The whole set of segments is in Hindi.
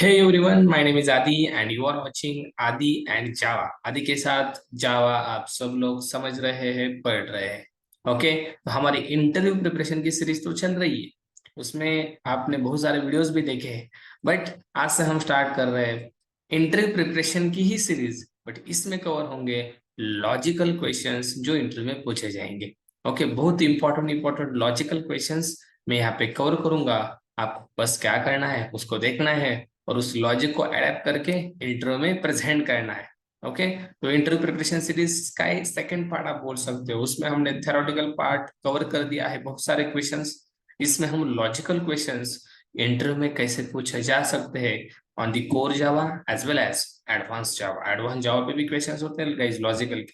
Hey everyone, my name is Adi and you are watching Adi and Java. आदि के साथ जावा आप सब लोग समझ रहे हैं, पढ़ रहे हैं। ओके, तो हमारी इंटरव्यू प्रिपरेशन की सीरीज तो चल रही है। उसमें आपने बहुत सारे वीडियोस भी देखे हैं, बट आज से हम स्टार्ट कर रहे हैं इंटरव्यू प्रिपरेशन की ही सीरीज। बट इसमें कवर होंगे लॉजिकल क्वेश्चंस जो इंटरव्यू में पूछे जाएंगे। ओके, बहुत इंपॉर्टेंट इंपॉर्टेंट लॉजिकल क्वेश्चंस मैं यहाँ पे कवर करूंगा। आपको बस क्या करना है, उसको देखना है और उस लॉजिक को अडेप्ट करके इंटरव्यू में प्रेजेंट करना है। ओके, तो इंटरव्यू प्रिपरेशन सीरीज का एक सेकंड पार्ट आप बोल सकते हो। उसमें हमने थ्योरेटिकल पार्ट कवर कर दिया है, बहुत सारे क्वेश्चंस। इसमें हम लॉजिकल क्वेश्चंस इंटरव्यू में कैसे पूछे जा सकते हैं on the core Java as well as advance Java. Advance Java पे भी क्वेश्चंस होते हैं गाइस लॉजिकल के,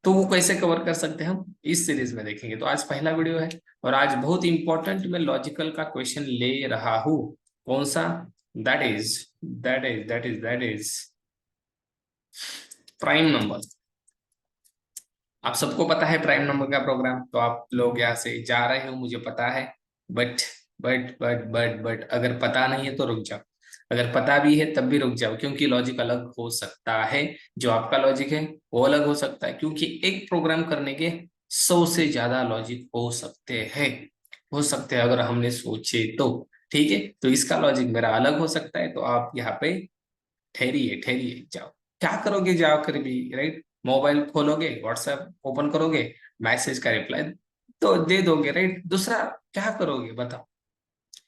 तो वो कैसे कवर कर सकते हैं हम इस सीरीज में देखेंगे। तो आज पहला वीडियो है और आज बहुत इंपॉर्टेंट मैं लॉजिकल का क्वेश्चन ले रहा हूं। कौन सा? That is prime number. आप सबको पता है प्राइम नंबर का प्रोग्राम, तो आप लोग यहाँ से जा रहे हो मुझे पता है। बट बट अगर पता नहीं है तो रुक जाओ। अगर पता भी है तब भी रुक जाओ, क्योंकि लॉजिक अलग हो सकता है। जो आपका लॉजिक है वो अलग हो सकता है, क्योंकि एक प्रोग्राम करने के 100 से ज्यादा लॉजिक हो सकते हैं अगर हमने सोचे तो। ठीक है, तो इसका लॉजिक मेरा अलग हो सकता है, तो आप यहाँ पे ठहरिए ठहरिए जाओ। क्या करोगे जाओ कर भी, राइट? मोबाइल खोलोगे, व्हाट्सएप ओपन करोगे, मैसेज का रिप्लाई तो दे दोगे, राइट? दूसरा क्या करोगे बताओ,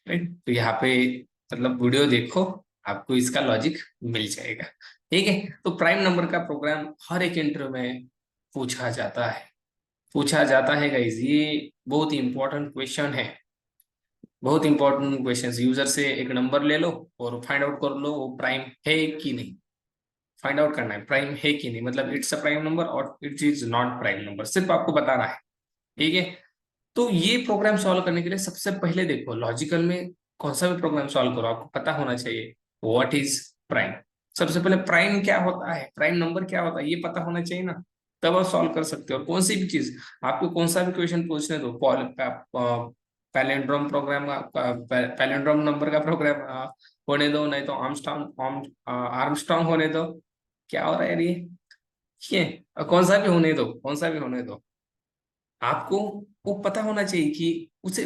राइट? तो यहाँ पे मतलब वीडियो देखो, आपको इसका लॉजिक मिल जाएगा। ठीक है, तो प्राइम नंबर का प्रोग्राम हर एक इंटरव्यू में पूछा जाता है गाइस। ये बहुत इंपॉर्टेंट क्वेश्चन है, बहुत इंपॉर्टेंट क्वेश्चन। यूजर से एक नंबर ले लो और फाइंड आउट कर लो वो प्राइम है कि नहीं। फाइंड आउट करना है प्राइम है कि नहीं, मतलब इट्स अ प्राइम नंबर और it is not prime number, सिर्फ आपको बताना है। ठीक है, तो ये प्रोग्राम सॉल्व करने के लिए सबसे पहले देखो लॉजिकल में कौन सा भी प्रोग्राम सॉल्व करो, आपको पता होना चाहिए व्हाट इज प्राइम। सबसे पहले प्राइम क्या होता है, प्राइम नंबर क्या होता है, ये पता होना चाहिए ना, तब आप सॉल्व कर सकते हो। और कौन सी भी चीज, आपको कौन सा भी क्वेश्चन पूछने दो, पैलेंड्रोम प्रोग्राम का, पैलेंड्रोम नंबर का प्रोग्राम होने दो, नहीं तो आर्मस्ट्रांग आर्मस्ट्रांग होने दो। क्या हो रहा है यार ये कौन सा भी होने दो, कौन सा भी होने दो, आपको वो पता होना चाहिए कि उसे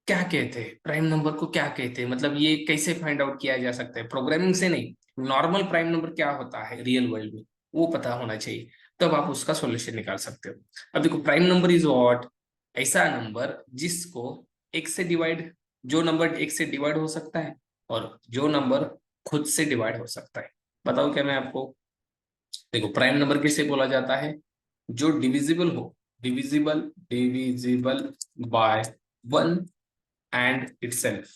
क्या कहते हैं, प्राइम नंबर को क्या कहते हैं, मतलब ये कैसे फाइंड आउट किया जा सकता है, प्रोग्रामिंग से नहीं। नॉर्मल प्राइम नंबर क्या होता है रियल वर्ल्ड में, वो पता होना चाहिए, तब आप उसका सॉल्यूशन निकाल सकते हो। अब देखो प्राइम नंबर इज व्हाट, ऐसा नंबर जिसको एक से डिवाइड, जो नंबर एक से डिवाइड हो सकता है और जो नंबर खुद से डिवाइड हो सकता है। बताओ क्या मैं आपको। देखो प्राइम नंबर किसे बोला जाता है, जो डिविजिबल हो, divisible divisible by one and itself,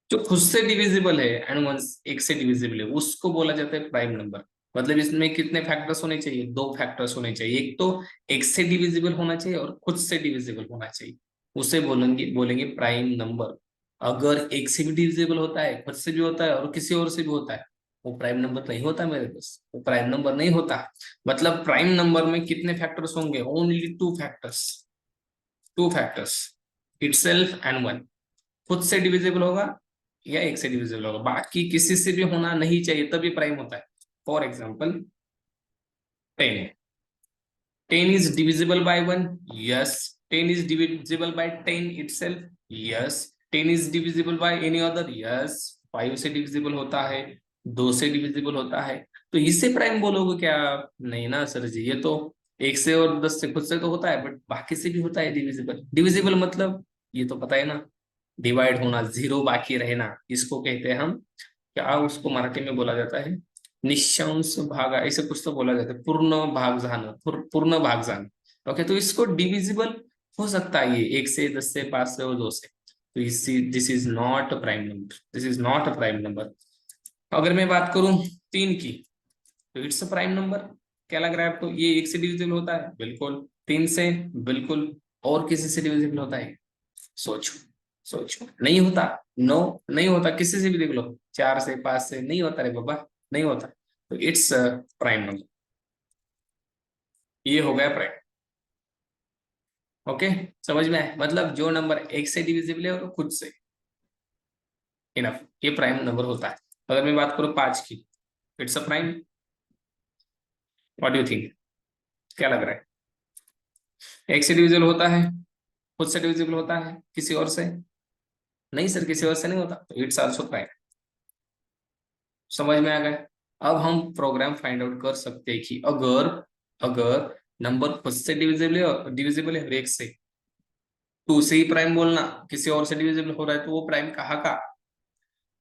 जो खुद से डिविजिबल है एंड वन, एक से डिविजिबल है, उसको बोला जाता है प्राइम नंबर। मतलब इसमें कितने फैक्टर्स होने चाहिए, दो फैक्टर्स होने चाहिए, एक तो एक से डिविजिबल होना चाहिए और खुद से डिविजिबल होना चाहिए, उसे बोलेंगे बोलेंगे प्राइम नंबर। अगर एक से भी डिविजिबल होता है, खुद से भी होता है और किसी और से भी होता है, वो प्राइम नंबर नहीं होता मेरे पास, वो प्राइम नंबर नहीं होता। मतलब प्राइम नंबर में कितने फैक्टर्स होंगे, only two factors, itself and one. खुद से डिविजिबल होगा या एक से डिविजिबल होगा, बाकी किसी से भी होना नहीं चाहिए, तभी प्राइम होता है। For example 10, 10 is divisible by 1, yes. 10 is divisible by 10 itself, yes. 10 is divisible by any other, yes. 5 से डिविजिबल होता है, 2 से डिविजिबल होता है, तो इससे प्राइम बोलोगे क्या? नहीं ना सर जी, ये तो एक से और 10 से खुद से तो होता है, बट बाकी से भी होता है डिविजिबल। डिविजिबल मतलब ये तो पता है ना, डिवाइड होना, जीरो बाकी रहना, इसको कहते हैं हम, क्या उसको मराठी में बोला जाता है, निशंस भाग, ऐसे कुछ तो बोला जाता है, पूर्ण भाग जाना, पूर्ण भाग जाना। ओके, तो इसको डिविजिबल हो सकता है ये एक से, 10 से, 5 से और 2 से। तो this is not a prime number, this is not a prime number. अगर मैं बात करूं 3 की, तो इट्स अ प्राइम नंबर। क्या लग रहा है आपको, ये एक से डिविजिबल होता है? बिल्कुल। 3 से? बिल्कुल। और किसी से डिविजिबल होता है? सोचो, सोचो, नहीं होता। नो, नहीं होता, किसी से भी देख लो, 4 से, 5 से नहीं होता रे बाबा, नहीं होता। तो इट्स प्राइम नंबर, ये हो गया प्राइम। ओके, समझ में आया? मतलब जो नंबर एक से डिविजिबल है और खुद से, इनफ, ये प्राइम नंबर होता है। अगर मैं बात करूँ 5 की, it's a prime. What do you think, क्या लग रहा है? एक से डिविजिबल होता है, खुद से डिविजिबल होता है, किसी और से नहीं सर, किसी और से नहीं होता, तो इट्स आल्सो प्राइम। समझ में आ गया? अब हम प्रोग्राम फाइंड आउट कर सकते हैं कि अगर अगर नंबर खुद से डिविजिबल है और एक से, टू से ही प्राइम बोलना, किसी और से डिविजिबल हो रहा है तो वो प्राइम कहाँ का?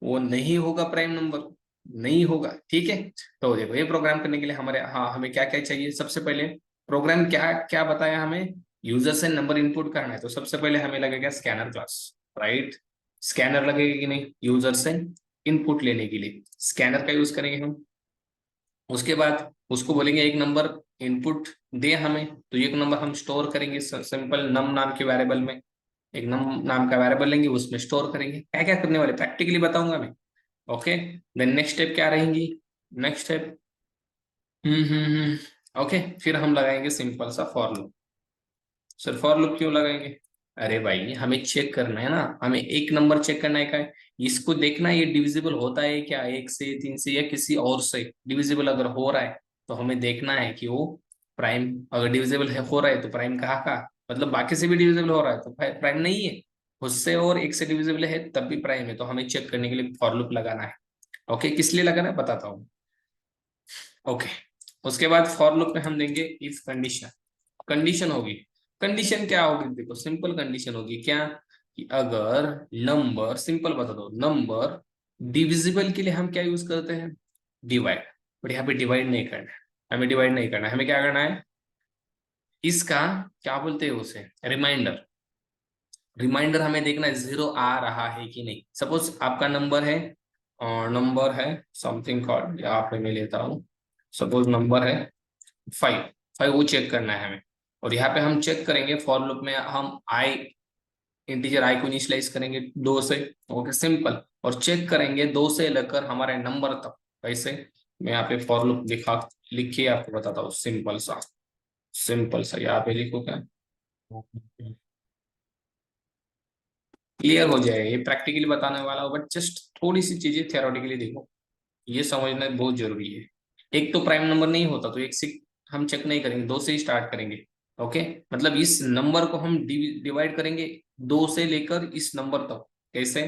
वो नहीं होगा प्राइम नंबर, नहीं होगा। ठीक है, तो देखो ये प्रोग्राम करने के लिए हमारे, हाँ, हमें क्या क्या चाहिए? सबसे पहले प्रोग्राम क्या क्या बताया हमें, यूजर से नंबर इनपुट करना है, तो सबसे पहले हमें लगेगा स्कैनर क्लास, राइट? स्कैनर लगेगा कि नहीं, यूजर से इनपुट लेने के लिए स्कैनर का यूज करेंगे हम। उसके बाद उसको बोलेंगे एक नंबर इनपुट दे हमें, तो एक नंबर हम स्टोर करेंगे सिंपल नम नाम के वेरिएबल में। एक नम नाम का वेरिएबल लेंगे, उसमें स्टोर करेंगे। क्या क्या करने वाले प्रैक्टिकली बताऊंगा मैं। ओके, देन नेक्स्ट स्टेप क्या रहेंगी? नेक्स्ट स्टेप, ओके, फिर हम लगाएंगे सिंपल सा for loop. Sir for loop क्यों लगाएंगे? अरे भाई हमें चेक करना है ना, हमें एक नंबर चेक करना है का है, इसको देखना है ये डिविजिबल होता है क्या, एक से, तीन से, या किसी और से डिविजिबल अगर हो रहा है तो हमें देखना है कि वो प्राइम, अगर डिविजिबल है हो रहा है तो प्राइम कहाँ का, मतलब बाकी से भी डिविजिबल हो रहा है तो प्राइम नहीं है, उससे और एक से डिविजिबल है तब भी प्राइम है, तो हमें चेक करने के लिए फॉर लूप लगाना है। ओके, किस लिए लगाना है बताता हूँ। ओके, उसके बाद फॉर लूप में हम देंगे इफ कंडीशन। कंडीशन होगी, कंडीशन क्या होगी, देखो सिंपल कंडीशन होगी क्या, कि अगर नंबर, सिंपल बता दो, नंबर डिविजिबल के लिए हम क्या यूज करते हैं, डिवाइड। बट यहाँ पे डिवाइड नहीं करना है, हमें डिवाइड नहीं करना है, हमें क्या करना है, इसका क्या बोलते हैं उसे, रिमाइंडर। रिमाइंडर हमें देखना है जीरो आ रहा है कि नहीं। सपोज आपका नंबर है, और नंबर है समथिंग कॉल्ड, यहाँ पे मैं लेता हूँ, सपोज नंबर है 5, 5 वो चेक करना है हमें। और यहाँ पे हम चेक करेंगे फॉर लूप में, हम आई, इंटीजर आई को इनिशियलाइज करेंगे 2 से। ओके सिंपल, और चेक करेंगे 2 से लेकर हमारे नंबर तक। कैसे, मैं यहाँ पे फॉर लूप लिख के आपको बताता हूँ, सिंपल सा, सिंपल सा यहाँ पे लिखो क्या, क्लियर हो जाए, ये प्रैक्टिकली बताने वाला हो, बट जस्ट थोड़ी सी चीजें थियोरेटिकली देखो, ये समझना बहुत जरूरी है। एक तो प्राइम नंबर नहीं होता तो एक से हम चेक नहीं करेंगे, 2 से ही स्टार्ट करेंगे। ओके, मतलब इस नंबर को हम डिवाइड करेंगे 2 से लेकर इस नंबर तक। कैसे,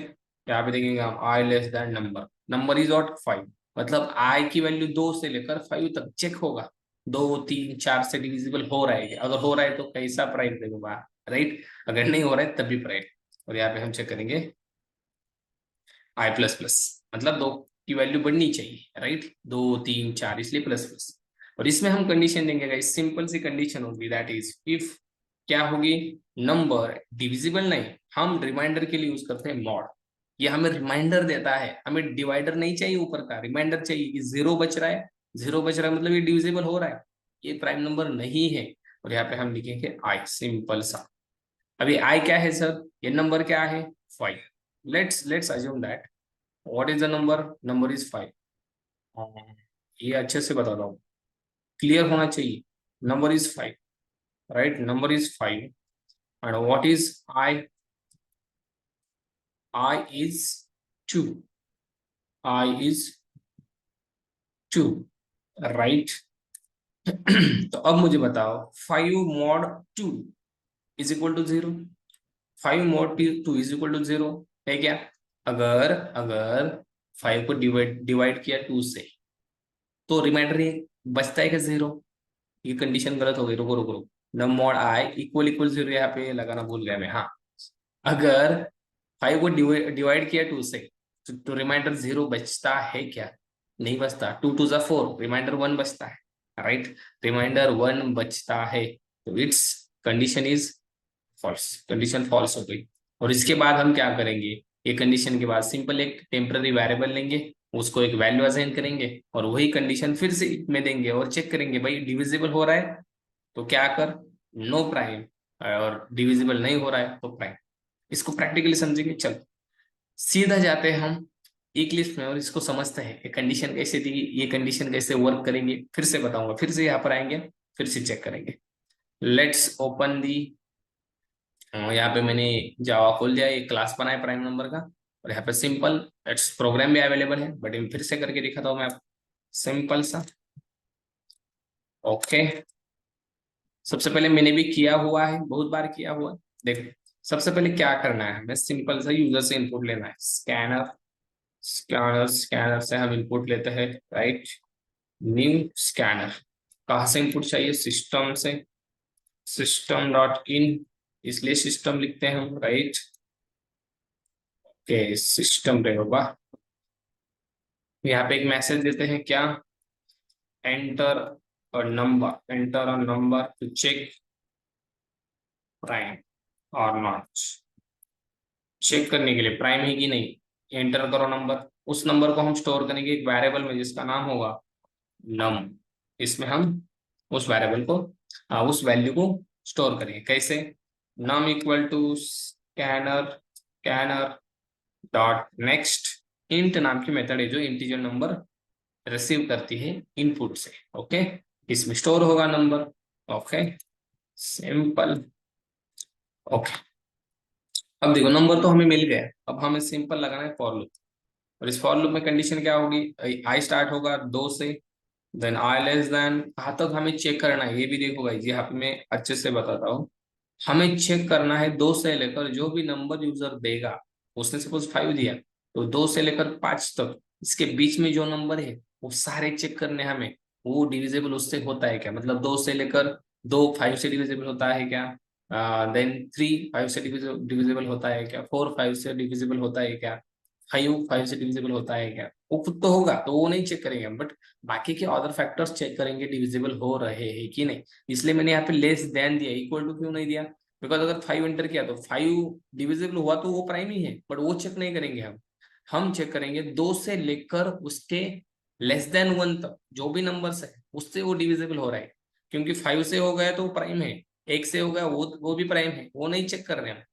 यहाँ पे देखेंगे हम i less than number, number is not 5, मतलब आई की वैल्यू 2 से लेकर 5 तक चेक होगा, 2, 3, 4 से डिविजिबल हो रहा है क्या? अगर हो रहा है तो कैसा प्राइम देगा, राइट? अगर नहीं हो रहा है तब भी प्राइम। और यहाँ पे हम चेक करेंगे आई प्लस प्लस, मतलब 2 की वैल्यू बढ़नी चाहिए, राइट? 2, 3, 4, इसलिए प्लस प्लस। और इसमें हम कंडीशन देंगे गाइस, सिंपल सी कंडीशन होगी, दैट इज इफ, क्या होगी, नंबर डिविजिबल नहीं, हम रिमाइंडर के लिए यूज करते हैं मॉड। ये हमें रिमाइंडर देता है, हमें डिवाइडर नहीं चाहिए ऊपर का, रिमाइंडर चाहिए कि जीरो बच रहा है, जीरो बच रहा है मतलब ये डिविजिबल हो रहा है, ये प्राइम नंबर नहीं है। और यहाँ पे हम लिखेंगे आई, सिंपल सा। अभी आई क्या है सर, ये नंबर क्या है, 5। Let's assume that, what is the number, number is 5। ये अच्छे से बताता हूँ, क्लियर होना चाहिए, number is 5, right? Number is 5, and what is i, i is 2, i is 2, right? तो अब मुझे बताओ 5 mod 2 is equal to 0, 5 mod 2 is equal to 0 है क्या? अगर अगर 5 को डिवाइड डिवाइड किया 2 से, तो रिमाइंडर ये बचता है क्या, 0? ये कंडीशन गलत हो गई, रुको रुको रुको, नम मॉड आई इक्वल इक्वल 0 यहाँ पे लगाना भूल गया मैं, हाँ। अगर 5 को डिवाइड किया 2 से, तो रिमाइंडर 0 बचता है क्या? नहीं बचता, 2 2 जा 4, रिमाइंडर 1 बचता है, राइट? रिमाइंडर 1 बचता है, तो it's condition is false, condition false हो गई। और इसके बाद हम क्या करेंगे, ये कंडीशन के बाद सिंपल एक टेम्पररी वेरिएबल लेंगे, उसको एक वैल्यू असाइन करेंगे, और वही कंडीशन फिर से में देंगे और चेक करेंगे भाई डिविजिबल हो रहा है तो क्या कर, नो प्राइम, और डिविजिबल नहीं हो रहा है तो प्राइम। इसको प्रैक्टिकली समझेंगे, चल सीधा जाते हैं हम एक लिस्ट में और इसको समझते हैं, ये कंडीशन कैसे थी, ये कंडीशन कैसे वर्क करेंगे, फिर से बताऊंगा, फिर से यहाँ पर आएंगे, फिर से चेक करेंगे। लेट्स ओपन दी, यहाँ पे मैंने जावा खोल दिया, एक क्लास बना है प्राइम नंबर का। और यहाँ पे सिंपल इट्स प्रोग्राम भी अवेलेबल है, बट फिर से करके दिखाता हूँ मैं आपको सिंपल सा। ओके, सबसे पहले मैंने भी किया हुआ है, बहुत बार किया हुआ है। देखो सबसे पहले क्या करना है, हमें सिंपल सा यूजर से इनपुट लेना है। स्कैनर स्कैनर से हम इनपुट लेते हैं, राइट। न्यू स्कैनर, कहाँ से इनपुट चाहिए, सिस्टम से, सिस्टम डॉट इन, इसलिए सिस्टम लिखते हैं हम, राइट। ओके, सिस्टम पे होगा। यहाँ पे एक मैसेज देते हैं क्या, enter enter a number to check prime और नॉट। चेक करने के लिए प्राइम है कि नहीं, एंटर करो नंबर। उस नंबर को हम स्टोर करेंगे एक वेरिएबल में जिसका नाम होगा नम। इसमें हम उस वेरिएबल को, उस वैल्यू को स्टोर करेंगे। कैसे, num equal to scanner scanner dot next, int नाम की मेथड है जो इंटीजर नंबर रिसीव करती है इनपुट से। ओके, इसमें स्टोर होगा नंबर। Okay, simple. ओके, अब देखो नंबर तो हमें मिल गया, अब हमें सिंपल लगाना है फॉर लूप। और इस फॉर लूप में कंडीशन क्या होगी, आई स्टार्ट होगा 2 से, देन आई लेस देन, कहाँ तक हमें चेक करना है ये भी देखो गाइस, यहाँ पे मैं अच्छे से बताता हूँ। हमें चेक करना है 2 से लेकर जो भी नंबर यूजर देगा, उसने सपोज 5 दिया, तो 2 से लेकर 5 तक इसके बीच में जो नंबर है वो सारे चेक करने हैं हमें। वो डिविजिबल उससे होता है क्या, मतलब 2 से लेकर 2 5 से डिविजिबल होता है क्या, देन 3 5 से डिविजिबल होता है क्या, 4 5 से डिविजिबल होता है क्या, 5 5 से डिविजिबल होता है क्या। वो खुद तो होगा तो वो नहीं चेक करेंगे, बट बाकी के अदर फैक्टर्स चेक करेंगे डिविजिबल हो रहे हैं कि नहीं। इसलिए मैंने यहाँ पे लेस देन दिया, इक्वल टू क्यों नहीं दिया, बिकॉज अगर 5 एंटर किया तो 5 डिविजिबल हुआ तो वो प्राइम ही है, बट वो चेक नहीं करेंगे हम चेक करेंगे 2 से लेकर उसके लेस देन 1 तक जो भी नंबर्स है उससे वो डिविजिबल हो रहा है। क्योंकि 5 से हो गया तो वो प्राइम है, 1 से हो गया वो भी प्राइम है, वो नहीं चेक कर रहे हैं।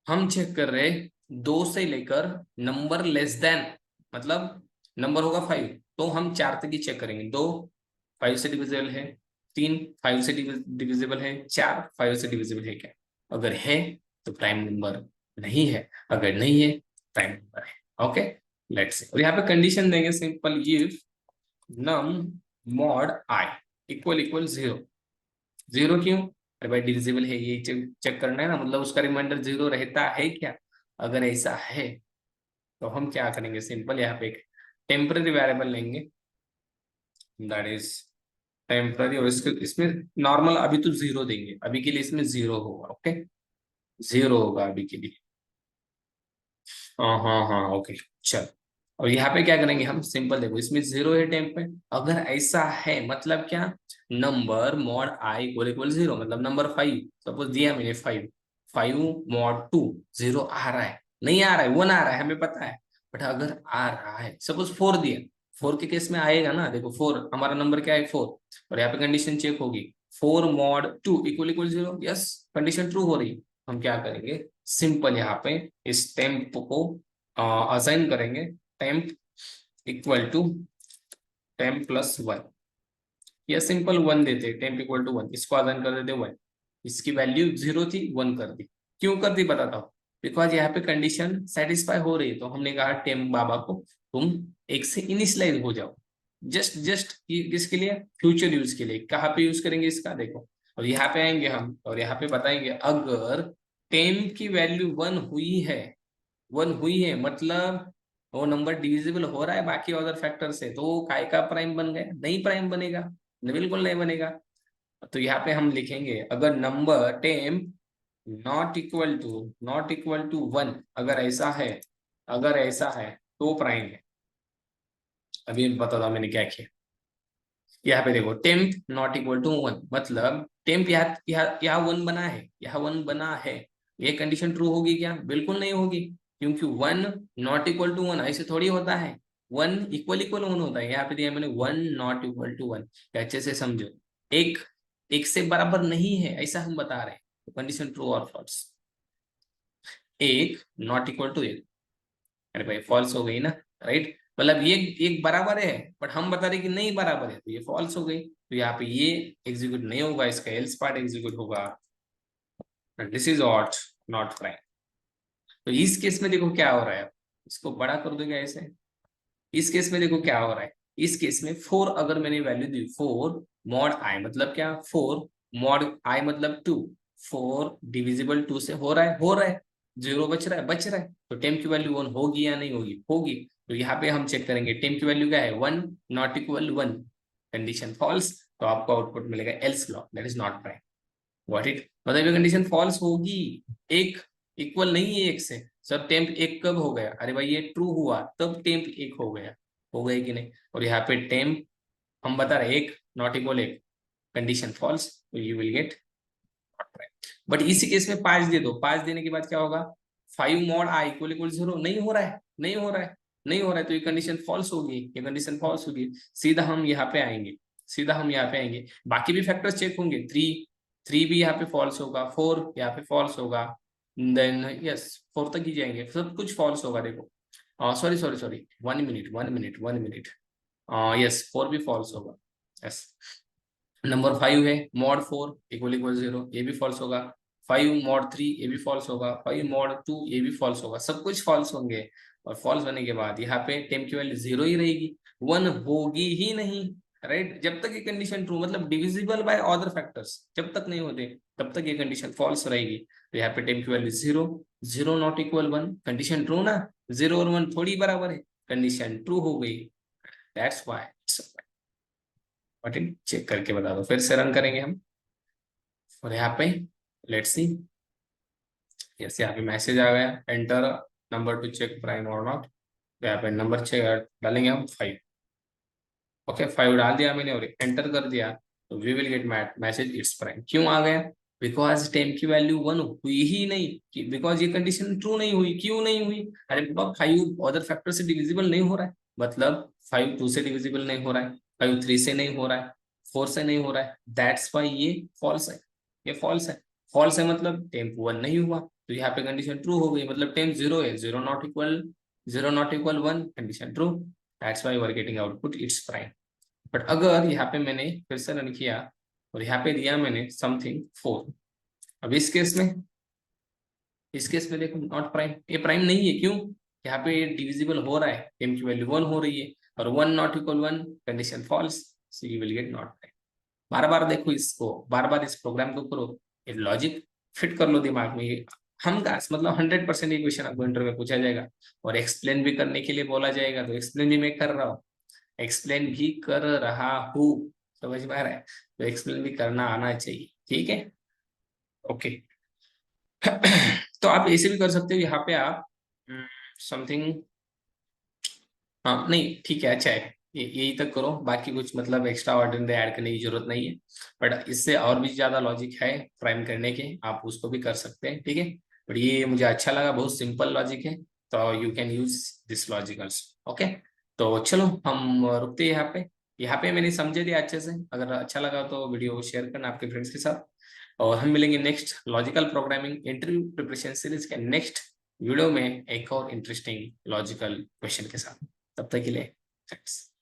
हम चेक कर रहे 2 से लेकर नंबर लेस देन, मतलब नंबर होगा 5 तो हम 4 तक ही चेक करेंगे। 2 5 से डिविजिबल है, 3 5 से डिविजिबल है, 4 5 से डिविजिबल है क्या, अगर है तो प्राइम नंबर, नहीं है अगर नहीं है प्राइम नंबर है। ओके, लेट्स सी, और यहाँ पे कंडीशन देंगे simple, if num mod i equal equal 0। 0 क्यों, अरे भाई डिविजिबल है ये चेक करना है ना, मतलब उसका रिमाइंडर 0 रहता है क्या। अगर ऐसा है तो हम क्या करेंगे, सिंपल यहाँ पे एक टेम्पररी वेरिएबल लेंगे, दैट इज टेम्पररी, और इसके इसमें नॉर्मल अभी तो 0 देंगे, अभी के लिए इसमें 0 होगा। ओके, 0 होगा अभी के लिए। हाँ हाँ हाँ, ओके, चल। और यहाँ पे क्या करेंगे हम, सिंपल देखो इसमें 0 है टेम्प पे, अगर ऐसा है मतलब क्या, number mod i equal equal 0, मतलब नंबर 5 सपोज दिया मैंने 5, 5 मॉड 2, 0 आ रहा है, नहीं आ रहा है 1 आ रहा है हमें पता है, बट अगर आ रहा है सपोज 4 दिया, 4 के केस में आएगा ना, देखो 4 हमारा नंबर क्या है 4, और यहाँ पे कंडीशन चेक होगी 4 mod 2 equal equal 0, yes condition true हो रही। हम क्या करेंगे, सिंपल यहाँ पे इस टेम्प को असाइन करेंगे, temp equal to temp plus 1, या सिंपल 1 देते, टेम्प इक्वल टू 1, इसको असाइन कर देते 1, इसकी वैल्यू 0 थी 1 कर दी। क्यों कर दी बताता हूँ, बिकॉज यहाँ पे कंडीशन सेटिस्फाई हो रही है, तो हमने कहा टेम्प बाबा को तुम 1 से इनिशियलाइज हो जाओ, जस्ट जस्ट किसके लिए, फ्यूचर यूज के लिए। कहाँ पे यूज करेंगे इसका देखो, और यहाँ पे आएंगे हम और यहाँ पे बताएंगे अगर टेम्प की वैल्यू 1 हुई है, 1 हुई है मतलब वो नंबर डिविजिबल हो रहा है बाकी अदर फैक्टर से, तो वो काय का प्राइम बन गया, नहीं प्राइम बनेगा, नहीं, बिल्कुल नहीं बनेगा। तो यहाँ पे हम लिखेंगे अगर number temp not equal to 1, अगर ऐसा है, अगर ऐसा है तो प्राइम है। अभी बता दो मैंने क्या किया, यहाँ पे देखो टेम्प नॉट इक्वल टू 1, मतलब टेम्प यहाँ 1 बना है, यहाँ 1 बना है, ये कंडीशन ट्रू होगी क्या, बिल्कुल नहीं होगी, क्योंकि 1 नॉट इक्वल टू 1 ऐसे थोड़ी होता है, 1 इक्वल इक्वल 1 होता है। यहाँ पे दिया मैंने 1 नॉट इक्वल टू 1, अच्छे से समझो, एक एक से बराबर नहीं है ऐसा हम बता रहे हैं, तो कंडीशन ट्रू और फॉल्स, एक नॉट इक्वल टू एक, अरे भाई फॉल्स हो गई ना, राइट, मतलब ये एक बराबर है बट हम बता रहे कि नहीं बराबर है, तो ये फॉल्स हो गई, तो यहाँ पे ये एग्जीक्यूट नहीं होगा, इसका एल्स पार्ट एग्जीक्यूट होगा, दिस इज ऑट नॉट प्राइम। तो इस केस में देखो क्या हो रहा है, इसको बड़ा कर दोगे ऐसे। इस केस में देखो क्या हो रहा है, इस केस में 4 अगर मैंने वैल्यू दी, 4 मॉड आई मतलब क्या, 4 मॉड आई मतलब 2, 4 डिविजिबल 2 से हो रहा है, हो रहा है, 0 बच रहा है, बच रहा है, तो टेम्प की वैल्यू 1 होगी या नहीं होगी, होगी। तो यहाँ पे हम चेक करेंगे टेम्प की वैल्यू क्या है, 1 नॉट इक्वल 1, कंडीशन फॉल्स, तो आपको आउटपुट मिलेगा else block, that is not prime. What it, मतलब ये कंडीशन फॉल्स होगी, एक इक्वल नहीं है एक से। सर टेम्प एक कब हो गया, अरे भाई ये ट्रू हुआ तब टेम्प एक हो गया, हो गया कि नहीं। और यहाँ पे टेम्प हम बता रहे एक नॉट इक्वल एक, कंडीशन फॉल्स, तो you will get not right. But इसी केस में 5 दे दो, 5 देने के बाद क्या होगा, 5 मॉड आई इक्वल इक्वल 0, नहीं हो रहा है, नहीं हो रहा है, नहीं हो रहा है, तो ये कंडीशन फॉल्स होगी, ये कंडीशन फॉल्स होगी। सीधा हम यहाँ पे आएंगे, सीधा हम यहाँ पे आएंगे, बाकी भी फैक्टर्स चेक होंगे, 3 भी यहाँ पे फॉल्स होगा, 4 यहाँ पे फॉल्स होगा, देन यस 4 तक ही जाएंगे, सब कुछ फॉल्स होगा। देखो sorry sorry sorry, 1 minute, yes 4 भी फॉल्स होगा, यस। नंबर 5 है मॉड 4 इक्वल इक्वल 0, ये भी फॉल्स होगा। 5 मॉड 3 ये भी फॉल्स होगा, 5 मॉड 2 ये भी फॉल्स होगा, सब कुछ फॉल्स होंगे। और फॉल्स होने के बाद यहाँ पे टेम्प की वैल्यू 0 ही रहेगी, 1 होगी ही नहीं, राइट। जब तक ये कंडीशन ट्रू, मतलब डिविजिबल बाय अदर फैक्टर्स जब तक नहीं होते तब तक ये कंडीशन फॉल्स रहेगी। तो यहाँ पे टेम्प की value 0, 0 not equal 1, condition true ना, 0 और 1 थोड़ी बराबर है, कंडीशन ट्रू हो गई, दैट्स व्हाई। बट चेक करके बता दो, फिर से रन करेंगे हम, और यहाँ पे लेट्स सी, यस यहाँ पे मैसेज आ गया, enter number to check prime और नॉट, तो यहाँ पे नंबर चेक डालेंगे हम 5, ओके 5 डाल दिया मैंने और एंटर कर दिया, तो we will get message it's prime. क्यों आ गया, बिकॉज टेम्प की वैल्यू 1 हुई ही नहीं, बिकॉज ये कंडीशन ट्रू नहीं हुई, क्यों नहीं हुई, अरे बाबा 5 अदर फैक्टर से डिविजिबल नहीं हो रहा है, मतलब 5 2 से डिविजिबल नहीं हो रहा है, 5 3 से नहीं हो रहा है, 4 से नहीं हो रहा है, दैट्स वाई ये फॉल्स है, ये फॉल्स है। फॉल्स है मतलब टेम्प 1 नहीं हुआ, तो यहाँ पे कंडीशन ट्रू हो गई, मतलब टेम्प 0 है, 0 not equal 1, condition true, that's why we are getting output it's prime. But अगर यहाँ पे मैंने फिर से रन किया और यहाँ पे दिया मैंने समथिंग 4, अब इस केस में देखो नॉट प्राइम, ये प्राइम नहीं है, क्यों, यहाँ पे डिविजिबल हो रहा है, m की वैल्यू 1 हो रही है, और 1 not equal 1, condition false, so you will get not prime. बार बार देखो इसको, बार बार इस प्रोग्राम को करो, ये लॉजिक फिट कर लो दिमाग में, ये हम गाइस मतलब 100% ये क्वेश्चन आपको इंटरव्यू में पूछा जाएगा, और एक्सप्लेन भी करने के लिए बोला जाएगा, तो एक्सप्लेन भी मैं कर रहा हूँ, एक्सप्लेन भी कर रहा हूँ, समझ में आ रहा है, तो एक्सप्लेन भी करना आना चाहिए, ठीक है, ओके। तो आप ऐसे भी कर सकते हो, यहाँ पे आप समथिंग, हाँ नहीं ठीक है, अच्छा है, यही तक करो, बाकी कुछ मतलब एक्स्ट्रा ऑर्डिनरी ऐड करने की जरूरत नहीं है। बट इससे और भी ज्यादा लॉजिक है प्राइम करने के, आप उसको भी कर सकते हैं, ठीक है। बट ये मुझे अच्छा लगा, बहुत सिंपल लॉजिक है, तो you can use this logic also, okay. तो चलो हम रुकते हैं यहाँ पे, यहाँ पे मैंने समझे दिया अच्छे से, अगर अच्छा लगा तो वीडियो शेयर करना आपके फ्रेंड्स के साथ, और हम मिलेंगे next logical programming interview preparation series के नेक्स्ट वीडियो में एक और इंटरेस्टिंग लॉजिकल क्वेश्चन के साथ। तब तक के लिए थैंक्स।